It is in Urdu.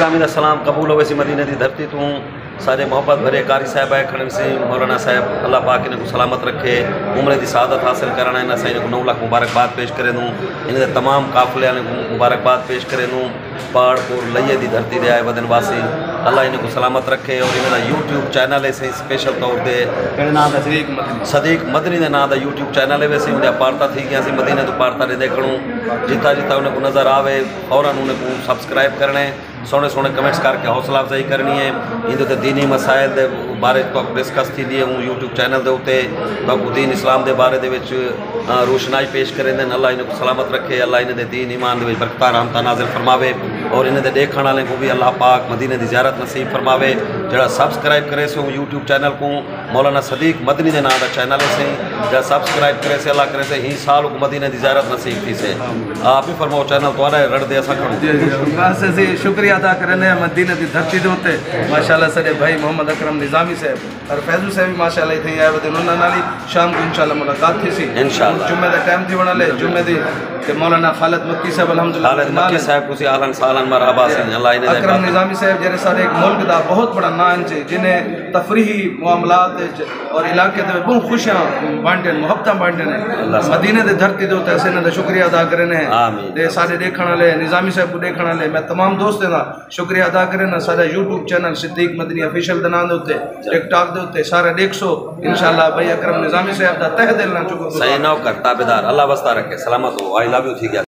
اسلامی دا سلام قبول ہوئے سی مدینہ دی دھرتی تو سارے محبت بھرے قاری صاحب آئے کھڑے سے مولانا صاحب اللہ پاک انہیں کو سلامت رکھے عمرے دی سعادت حاصل کرنا ہے انہیں کو 9 لاکھ مبارکباد پیش کرے دوں انہیں تمام قافلے نے مبارکباد پیش کرے دوں پہاڑ پور لئیے دی دھرتی دے آئے ودن واسی اللہ انہیں کو سلامت رکھے اور انہیں یوٹیوب چینل ہے سے اسپیشل طور دے صدیق مدنی دے نا دا یوٹیوب چینل ہے ویسے انہیں پارتا تھی کہ اسی مدینہ تو پارتا نے دیکھنوں جتا جتا انہیں کو نظر آوے فوراً انہیں کو سبسکرائب کرنے سونے سونے کمنٹس کر کے حوصلہ افزائی کرنی ہے ان دے دینی مسائل دے بارے تو ڈسکس تھی دیے ہوں یوٹیوب چینل دے ہوتے تو دین اسلام دے بارے دے وچ روشنائی پیش کریں دیں اللہ انہیں کو سلامت رکھے اللہ انہیں دے دین ایمان دے وچ برکتہ رحمتہ نازل فرماوے اور انہیں دے دیکھنے والے کو بھی اللہ پاک مدینہ دی زیارت نصیب فرماوے جڑا سبسکرائب کرے سے یوٹیوب چینل کو مولانا صدیق مدنی دے نام دا چینل ہے سے جڑا سبسکرائب کرے سے اللہ کرے سے ہی سال کو مدینہ دی زیارت نصیب تھی سے آپ بھی فرماؤ چینل تو آ رہا ہے رڑ دے ایسا کروں شکریہ ادا کرنے ہیں مدینہ دی دھرتی دے ہوتے ماشاءاللہ سارے بھائی محمد اکرم نظامی صاحب اور فیضو صاحب بھی ماشاءاللہ اتنے آئے ودے انہوں نے شام کو انشاءاللہ ملاقات تھی سی انشاءاللہ جمعہ دا ٹائم تھی بنا لے جمعہ دی کہ مولانا خالد مکی صاحب الحمدللہ خالد مکی صاحب کو سی اہلاً سالاً مرحبا سے اللہ انہیں اکرم نظامی صاحب جنہیں سارے ایک ملک دا بہت بڑا نام چھے جنہیں تفریحی معاملات اور علاقے دے بہت خوشیاں بانٹیں محبتاں بانٹیں مدینہ دے دھرتی دے ہوتے ایسے انہیں شکریہ ادا کرنے ہیں دے سارے دیکھنا لے نظامی صاحب کو دیکھنا لے میں تمام دوستیں دا شکریہ ادا کرنا سارا یوٹیوب چینل صدیق مدنی افیشل دنان دے ہوتے ٹک ٹاک دے ہوتے سارے دیکھ سو انشاءاللہ بھائی اکرم نظامی صاحب دا تہ دل نہ چکو صحیح نو کر تابدار اللہ واسطہ رکھے سلامت ہو آئی لو یو تھی گیا